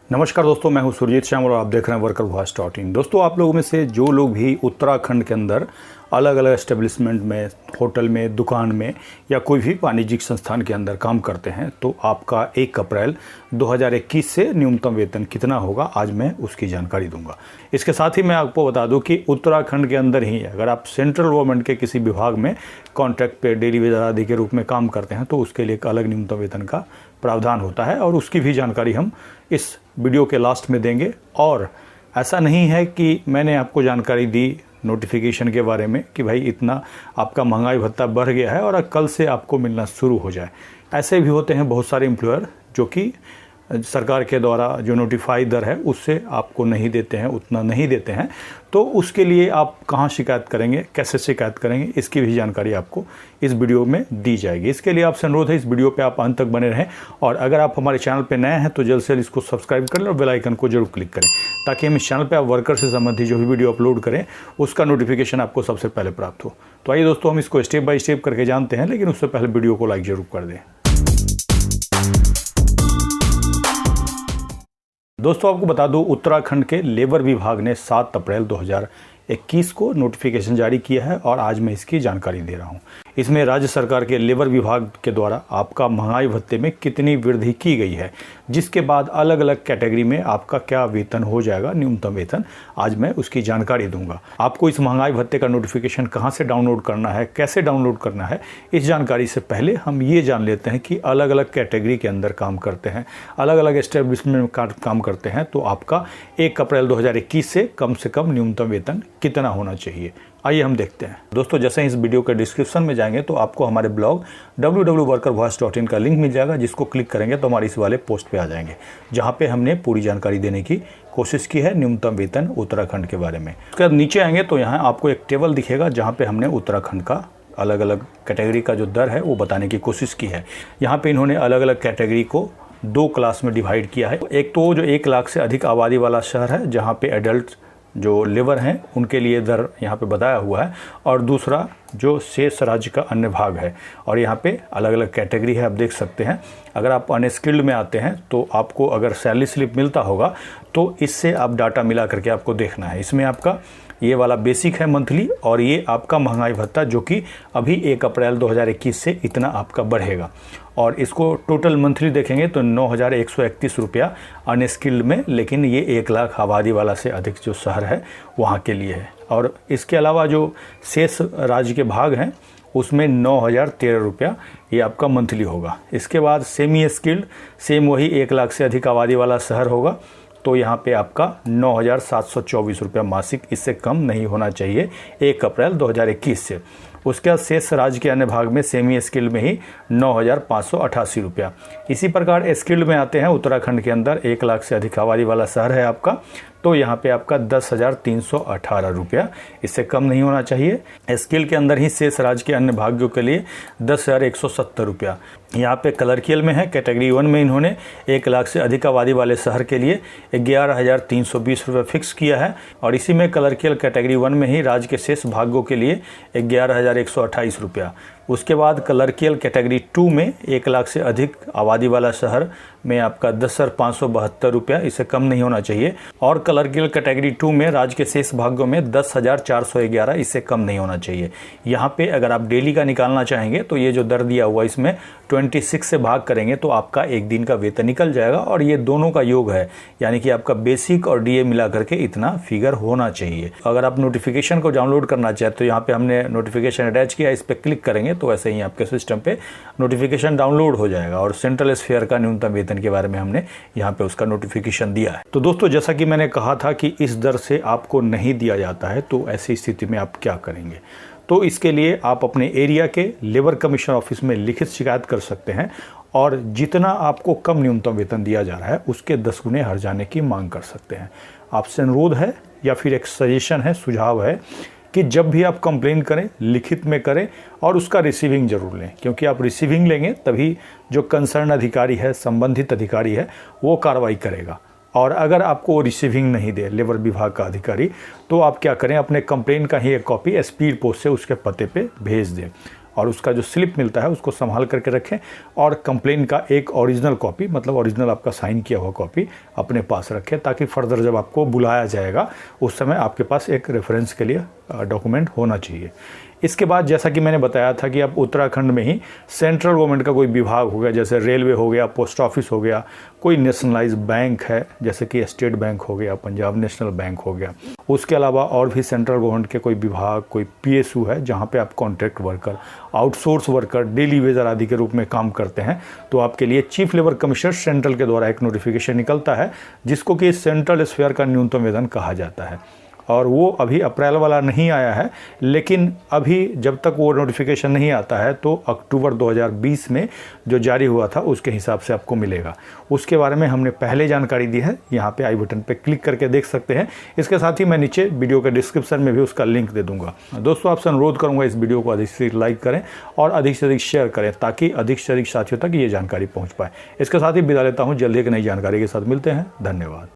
नमस्कार दोस्तों, मैं हूं सुरजीत श्याम और आप देख रहे हैं वर्कर वॉइस .in। दोस्तों, आप लोगों में से जो लोग भी उत्तराखंड के अंदर अलग अलग एस्टेब्लिशमेंट में, होटल में, दुकान में या कोई भी वाणिज्यिक संस्थान के अंदर काम करते हैं, तो आपका 1 अप्रैल 2021 से न्यूनतम वेतन कितना होगा, आज मैं उसकी जानकारी दूंगा। इसके साथ ही मैं आपको बता दूं कि उत्तराखंड के अंदर ही अगर आप सेंट्रल गवर्नमेंट के किसी विभाग में कॉन्ट्रैक्ट पे डेली वेज आदि के रूप में काम करते हैं, तो उसके लिए एक अलग न्यूनतम वेतन का प्रावधान होता है और उसकी भी जानकारी हम इस वीडियो के लास्ट में देंगे। और ऐसा नहीं है कि मैंने आपको जानकारी दी नोटिफिकेशन के बारे में कि भाई इतना आपका महंगाई भत्ता बढ़ गया है और कल से आपको मिलना शुरू हो जाए। ऐसे भी होते हैं बहुत सारे एम्प्लॉयर जो कि सरकार के द्वारा जो नोटिफाई दर है उससे आपको नहीं देते हैं, उतना नहीं देते हैं। तो उसके लिए आप कहाँ शिकायत करेंगे, कैसे शिकायत करेंगे, इसकी भी जानकारी आपको इस वीडियो में दी जाएगी। इसके लिए आपसे अनुरोध है इस वीडियो पे आप अंत तक बने रहें और अगर आप हमारे चैनल पे नए हैं तो जल्द से जल्द इसको सब्सक्राइब कर लें और बेल आइकन को जरूर क्लिक करें, ताकि हम इस चैनल पर आप वर्कर से संबंधित जो भी वीडियो अपलोड करें उसका नोटिफिकेशन आपको सबसे पहले प्राप्त हो। तो आइए दोस्तों, हम इसको स्टेप बाय स्टेप करके जानते हैं, लेकिन उससे पहले वीडियो को लाइक जरूर कर दें। दोस्तों, आपको बता दूं, उत्तराखंड के लेबर विभाग ने 7 अप्रैल 2021 को नोटिफिकेशन जारी किया है और आज मैं इसकी जानकारी दे रहा हूं। इसमें राज्य सरकार के लेबर विभाग के द्वारा आपका महंगाई भत्ते में कितनी वृद्धि की गई है, जिसके बाद अलग अलग कैटेगरी में आपका क्या वेतन हो जाएगा, न्यूनतम वेतन, आज मैं उसकी जानकारी दूंगा। आपको इस महंगाई भत्ते का नोटिफिकेशन कहां से डाउनलोड करना है, कैसे डाउनलोड करना है, इस जानकारी से पहले हम ये जान लेते हैं कि अलग अलग कैटेगरी के अंदर काम करते हैं, अलग अलग एस्टेब्लिशमेंट में काम करते हैं, तो आपका 1 अप्रैल 2021 से कम न्यूनतम वेतन कितना होना चाहिए। आइए हम देखते हैं। दोस्तों, जैसे इस वीडियो के डिस्क्रिप्शन में जाएंगे तो आपको हमारे ब्लॉग www.workervoice.in का लिंक मिल जाएगा, जिसको क्लिक करेंगे तो हमारे इस वाले पोस्ट पे आ जाएंगे, जहां पे हमने पूरी जानकारी देने की कोशिश की है न्यूनतम वेतन उत्तराखंड के बारे में। उसके बाद नीचे आएंगे तो यहाँ आपको एक टेबल दिखेगा जहाँ पे हमने उत्तराखंड का अलग अलग कैटेगरी का जो दर है वो बताने की कोशिश की है। यहाँ पे इन्होंने अलग अलग कैटेगरी को 2 क्लास में डिवाइड किया है। एक तो जो 1 लाख से अधिक आबादी वाला शहर है, जहाँ पे एडल्ट जो लेबर हैं उनके लिए दर यहाँ पे बताया हुआ है, और दूसरा जो शेष राज्य का अन्य भाग है, और यहाँ पे अलग अलग कैटेगरी है, आप देख सकते हैं। अगर आप अनस्किल्ड में आते हैं तो आपको अगर सैलरी स्लिप मिलता होगा तो इससे आप डाटा मिला करके आपको देखना है। इसमें आपका ये वाला बेसिक है मंथली, और ये आपका महंगाई भत्ता जो कि अभी 1 अप्रैल 2021 से इतना आपका बढ़ेगा, और इसको टोटल मंथली देखेंगे तो 9,131 रुपया अनस्किल्ड में, लेकिन ये 1 लाख आबादी वाला से अधिक जो शहर है वहाँ के लिए है। और इसके अलावा जो शेष राज्य के भाग हैं उसमें 9,013 रुपया ये आपका मंथली होगा। इसके बाद सेमी स्किल्ड, सेम वही 1 लाख से अधिक आबादी वाला शहर होगा, तो यहाँ पे आपका 9,724 रुपया मासिक, इससे कम नहीं होना चाहिए 1 अप्रैल 2021 से। उसके बाद शेष राज्य के अन्य भाग में सेमी स्किल्ड में ही 9,588 रुपया। इसी प्रकार स्किल्ड में आते हैं उत्तराखंड के अंदर 1 लाख से अधिक आबादी वाला शहर है आपका, तो यहाँ पे आपका 10,318 रुपया, इससे कम नहीं होना चाहिए। स्किल के अंदर ही शेष राज्य के अन्य भाग्यों के लिए 10,170 रुपया। यहाँ पे कलर्कियल में है, कैटेगरी 1 में इन्होंने 1 लाख से अधिक आबादी वाले शहर के लिए 11,320 रुपये फिक्स किया है, और इसी में कलर्कियल कैटेगरी 1 में ही राज्य के शेष भागों के लिए 11,128 रुपया। उसके बाद कलर्कियल कैटेगरी 2 में 1 लाख से अधिक आबादी वाला शहर में आपका 10,572 रुपया, इससे कम नहीं होना चाहिए। और कलर्कियल कैटेगरी 2 में राज्य के शेष भागों में 10,411, इससे कम नहीं होना चाहिए। यहाँ पे अगर आप डेली का निकालना चाहेंगे तो ये जो दर दिया हुआ इसमें 26 से भाग करेंगे तो आपका एक दिन का वेतन निकल जाएगा, और ये दोनों का योग है, यानी कि आपका बेसिक और डीए मिला करके इतना फिगर होना चाहिए। अगर आप नोटिफिकेशन को डाउनलोड करना चाहते तो यहाँ पे हमने नोटिफिकेशन अटैच किया, इस पर क्लिक करेंगे तो ऐसे ही आपके सिस्टम पे नोटिफिकेशन डाउनलोड हो जाएगा, और सेंट्रल स्फीयर का न्यूनतम वेतन के बारे में हमने यहाँ पे उसका नोटिफिकेशन दिया है। तो दोस्तों, जैसा कि मैंने कहा था कि इस दर से आपको नहीं दिया जाता है, तो ऐसी स्थिति में आप क्या करेंगे? तो इसके लिए आप अपने एरिया के लेबर कमीशन ऑफिस में लिखित शिकायत कर सकते हैं, और जितना आपको कम न्यूनतम वेतन दिया जा रहा है उसके 10 गुने हर जाने की मांग कर सकते हैं। आपसे अनुरोध है या फिर एक सजेशन है, सुझाव है कि जब भी आप कंप्लेन करें लिखित में करें, और उसका रिसीविंग जरूर लें, क्योंकि आप रिसीविंग लेंगे तभी जो कंसर्न अधिकारी है, संबंधित अधिकारी है, वो कार्रवाई करेगा। और अगर आपको रिसीविंग नहीं दे लेबर विभाग का अधिकारी, तो आप क्या करें, अपने कंप्लेन का ही एक कॉपी स्पीड पोस्ट से उसके पते पे भेज दें। और उसका जो स्लिप मिलता है उसको संभाल करके रखें और कंप्लेन का एक ओरिजिनल कॉपी, मतलब ओरिजिनल आपका साइन किया हुआ कॉपी अपने पास रखें, ताकि फर्दर जब आपको बुलाया जाएगा उस समय आपके पास एक रेफरेंस के लिए डॉक्यूमेंट होना चाहिए। इसके बाद जैसा कि मैंने बताया था कि आप उत्तराखंड में ही सेंट्रल गवर्नमेंट का कोई विभाग हो गया, जैसे रेलवे हो गया, पोस्ट ऑफिस हो गया, कोई नेशनलाइज बैंक है जैसे कि स्टेट बैंक हो गया, पंजाब नेशनल बैंक हो गया, उसके अलावा और भी सेंट्रल गवर्नमेंट के कोई विभाग, कोई पीएसयू है जहाँ पे आप contract worker, outsource worker, daily Vaser आदि के रूप में काम करते हैं, तो आपके लिए चीफ लेबर कमिश्नर सेंट्रल के द्वारा एक नोटिफिकेशन निकलता है जिसको कि सेंट्रल स्फीयर का न्यूनतम वेतन कहा जाता है। और वो अभी अप्रैल वाला नहीं आया है, लेकिन अभी जब तक वो नोटिफिकेशन नहीं आता है तो अक्टूबर 2020 में जो जारी हुआ था उसके हिसाब से आपको मिलेगा। उसके बारे में हमने पहले जानकारी दी है, यहाँ पे आई बटन पे क्लिक करके देख सकते हैं। इसके साथ ही मैं नीचे वीडियो के डिस्क्रिप्शन में भी उसका लिंक दे दूंगा। दोस्तों, आपसे अनुरोध करूँगा इस वीडियो को अधिक से लाइक करें और अधिक से अधिक शेयर करें ताकि अधिक से अधिक साथियों तक ये जानकारी पहुँच पाए। इसके साथ ही विदा लेता हूँ, जल्दी एक नई जानकारी के साथ मिलते हैं। धन्यवाद।